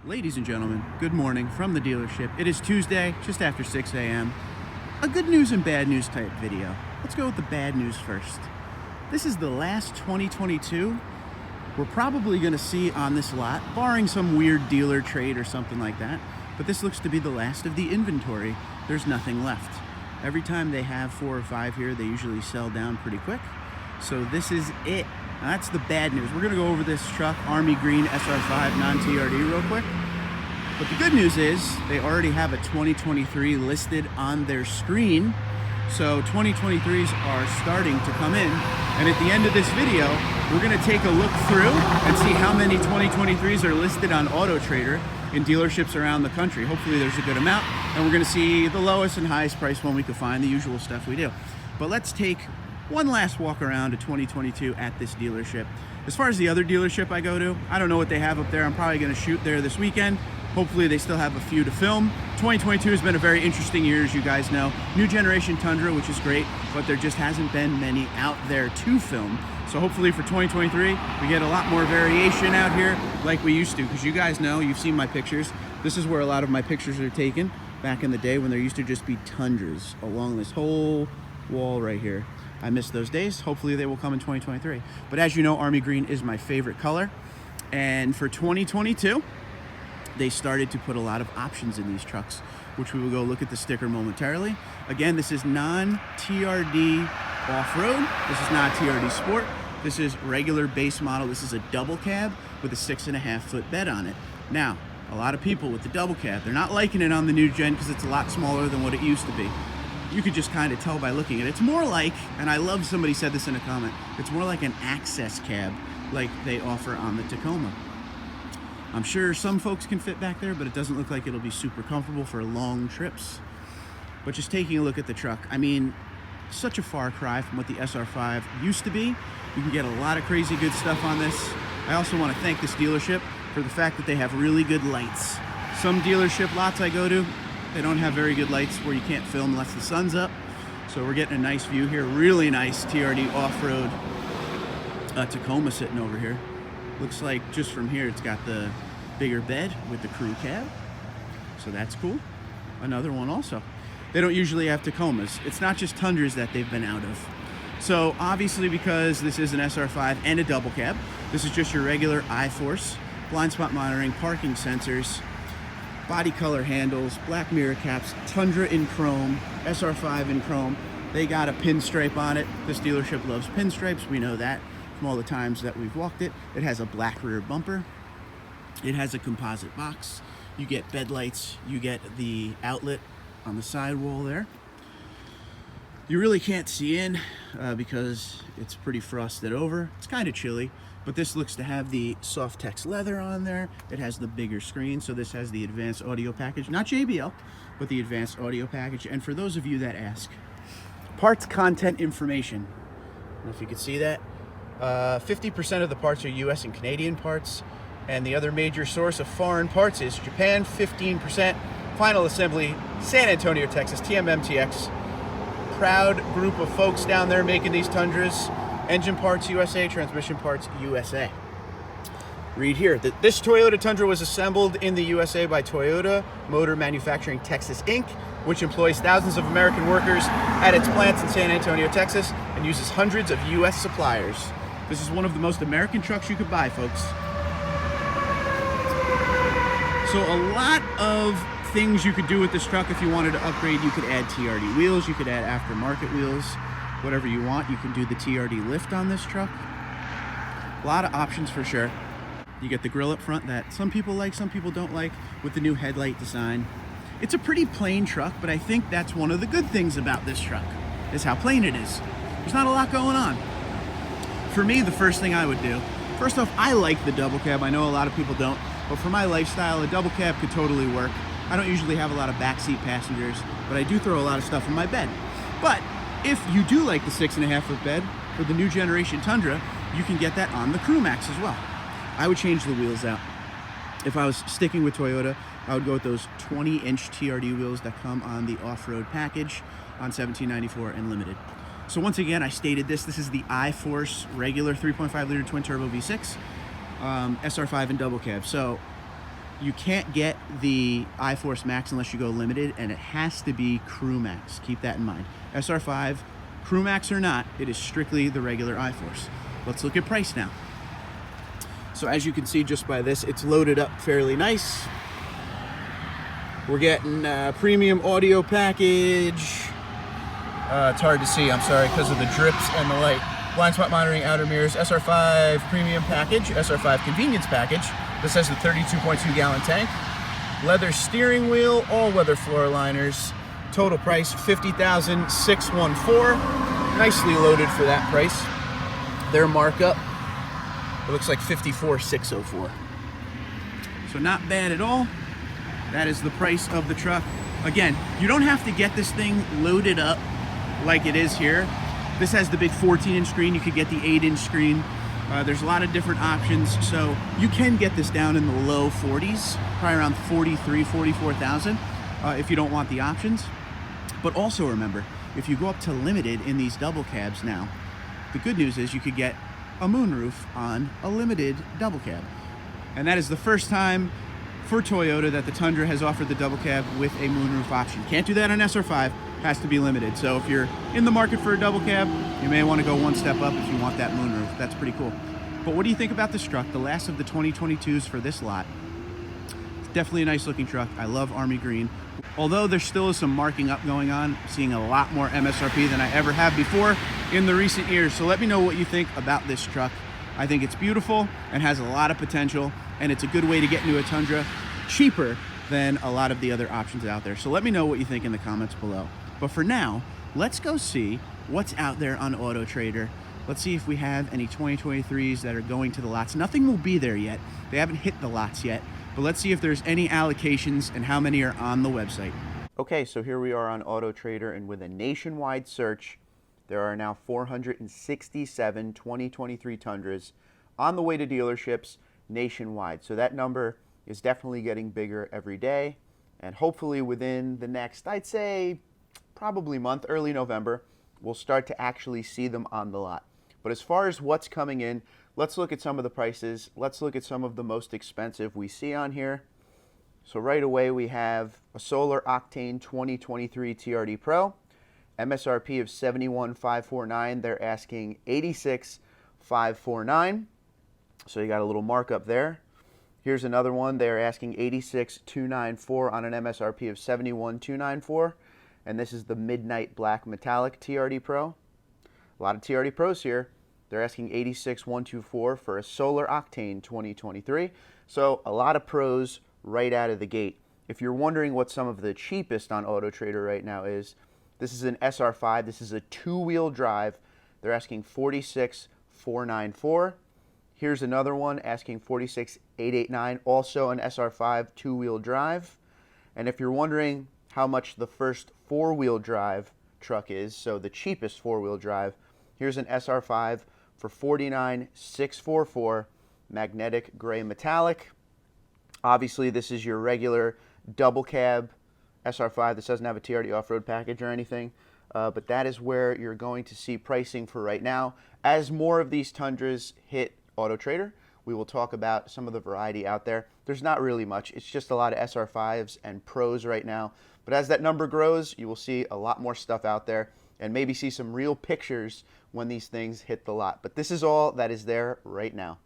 Ladies and gentlemen, good morning from the dealership. It is Tuesday, just after 6 a.m. A good news and bad news type video. Let's go with the bad news first. This is the last 2022 we're probably going to see on this lot, barring some weird dealer trade or something like that. But this looks to be the last of the inventory. There's nothing left. Every time they have 4 or 5 here, they usually sell down pretty quick. So this is it. Now that's the bad news. We're going to go over this truck, Army Green SR5 non-TRD real quick. But the good news is they already have a 2023 listed on their screen. So 2023s are starting to come in. And at the end of this video, we're going to take a look through and see how many 2023s are listed on Auto Trader in dealerships around the country. Hopefully there's a good amount. And we're going to see the lowest and highest price one we could find, the usual stuff we do. But let's take one last walk around to 2022 at this dealership. As far as the other dealership I go to, I don't know what they have up there. I'm probably going to shoot there this weekend. Hopefully they still have a few to film. 2022 has been a very interesting year, as you guys know. New generation Tundra, which is great, but there just hasn't been many out there to film. So hopefully for 2023, we get a lot more variation out here like we used to, because you guys know, you've seen my pictures. This is where a lot of my pictures are taken back in the day when there used to just be Tundras along this whole wall right here. I miss those days. Hopefully they will come in 2023. But as you know, Army Green is my favorite color. And for 2022, they started to put a lot of options in these trucks, which we will go look at the sticker momentarily. Again, this is non-TRD off-road. This is not TRD Sport. This is regular base model. This is a double cab with a 6.5-foot bed on it. Now, a lot of people with the double cab, they're not liking it on the new gen because it's a lot smaller than what it used to be. You could just kind of tell by looking at it. It's more like, and I love somebody said this in a comment, it's more like an access cab like they offer on the Tacoma. I'm sure some folks can fit back there, but it doesn't look like it'll be super comfortable for long trips. But just taking a look at the truck, I mean, such a far cry from what the SR5 used to be. You can get a lot of crazy good stuff on this. I also want to thank this dealership for the fact that they have really good lights. Some dealership lots I go to, they don't have very good lights where you can't film unless the sun's up. So we're getting a nice view here. Really nice TRD off-road Tacoma sitting over here. Looks like just from here it's got the bigger bed with the crew cab. So that's cool. Another one also. They don't usually have Tacomas. It's not just Tundras that they've been out of. So obviously, because this is an SR5 and a double cab, this is just your regular I-Force, blind spot monitoring, parking sensors, body color handles, black mirror caps, Tundra in chrome, SR5 in chrome. They got a pinstripe on it. This dealership loves pinstripes. We know that from all the times that we've walked it. It has a black rear bumper. It has a composite box. You get bed lights. You get the outlet on the sidewall there. You really can't see in because it's pretty frosted over. It's kind of chilly, but this looks to have the soft text leather on there. It has the bigger screen, so this has the advanced audio package, not JBL, but the advanced audio package. And for those of you that ask, parts content information. I don't know if you can see that. 50% of the parts are US and Canadian parts, and the other major source of foreign parts is Japan, 15%. Final assembly, San Antonio, Texas, TMMTX. Proud group of folks down there making these Tundras. Engine parts USA, transmission parts USA. Read here, this Toyota Tundra was assembled in the USA by Toyota Motor Manufacturing Texas Inc., which employs thousands of American workers at its plants in San Antonio, Texas, and uses hundreds of US suppliers. This is one of the most American trucks you could buy, folks. So a lot of things you could do with this truck. If you wanted to upgrade, you could add TRD wheels, you could add aftermarket wheels, whatever you want. You can do the TRD lift on this truck. A lot of options for sure. You get the grille up front that some people like, some people don't like, with the new headlight design. It's a pretty plain truck, but I think that's one of the good things about this truck, is how plain it is. There's not a lot going on. For me, the first thing I would do, first off, I like the double cab. I know a lot of people don't, but for my lifestyle, a double cab could totally work. I don't usually have a lot of backseat passengers, but I do throw a lot of stuff in my bed. But if you do like the 6.5-foot bed for the new generation Tundra, you can get that on the Crew Max as well. I would change the wheels out. If I was sticking with Toyota, I would go with those 20-inch TRD wheels that come on the off-road package on 1794 and Limited. So once again, I stated this is the I-Force regular 3.5 liter twin turbo V6, SR5 and double cab. So You can't get the iForce Max unless you go limited, and it has to be Crew Max. Keep that in mind. SR5, Crew Max or not, it is strictly the regular iForce. Let's look at price now. So as you can see just by this, it's loaded up fairly nice. We're getting a premium audio package. It's hard to see, I'm sorry, because of the drips and the light. Blind spot monitoring, outer mirrors, SR5 premium package, SR5 convenience package. This has the 32.2 gallon tank. Leather steering wheel, all weather floor liners. Total price $50,614. Nicely loaded for that price. Their markup, it looks like $54,604. So not bad at all. That is the price of the truck. Again, you don't have to get this thing loaded up like it is here. This has the big 14-inch screen. You could get the 8-inch screen. There's a lot of different options, so you can get this down in the low 40s, probably around 43, 44,000 if you don't want the options. But also remember, if you go up to limited in these double cabs now, the good news is you could get a moonroof on a limited double cab. And that is the first time for Toyota that the Tundra has offered the double cab with a moonroof option. Can't do that on SR5, has to be limited. So if you're in the market for a double cab, you may want to go one step up if you want that moonroof. That's pretty cool. But what do you think about this truck? The last of the 2022s for this lot. It's definitely a nice looking truck. I love Army Green. Although there still is some marking up going on, I'm seeing a lot more MSRP than I ever have before in the recent years. So let me know what you think about this truck. I think it's beautiful and has a lot of potential, and it's a good way to get into a Tundra cheaper than a lot of the other options out there. So let me know what you think in the comments below. But for now, let's go see what's out there on Auto Trader. Let's see if we have any 2023s that are going to the lots. Nothing will be there yet. They haven't hit the lots yet, but let's see if there's any allocations and how many are on the website. Okay, so here we are on Auto Trader, and with a nationwide search, there are now 467 2023 Tundras on the way to dealerships nationwide. So that number is definitely getting bigger every day, and hopefully within the next, I'd say, probably month, early November, we'll start to actually see them on the lot. But as far as what's coming in, let's look at some of the prices. Let's look at some of the most expensive we see on here. So right away we have a Solar Octane 2023 TRD Pro, MSRP of $71,549. They're asking $86,549. So you got a little markup there. Here's another one. They're asking $86,294 on an MSRP of $71,294. And this is the Midnight Black Metallic TRD Pro. A lot of TRD Pros here. They're asking $86,124 for a Solar Octane 2023. So a lot of pros right out of the gate. If you're wondering what some of the cheapest on Auto Trader right now is, this is an SR5. This is a two-wheel drive. They're asking $46,494. Here's another one asking $46,889, also an SR5 two-wheel drive. And if you're wondering how much the first four-wheel drive truck is, so the cheapest four-wheel drive, here's an SR5 for $49,644, magnetic gray metallic. Obviously, this is your regular double cab SR5. This doesn't have a TRD off-road package or anything, but that is where you're going to see pricing for right now. As more of these Tundras hit Auto Trader, we will talk about some of the variety out there. There's not really much. It's just a lot of SR5s and Pros right now. But as that number grows, you will see a lot more stuff out there and maybe see some real pictures when these things hit the lot. But this is all that is there right now.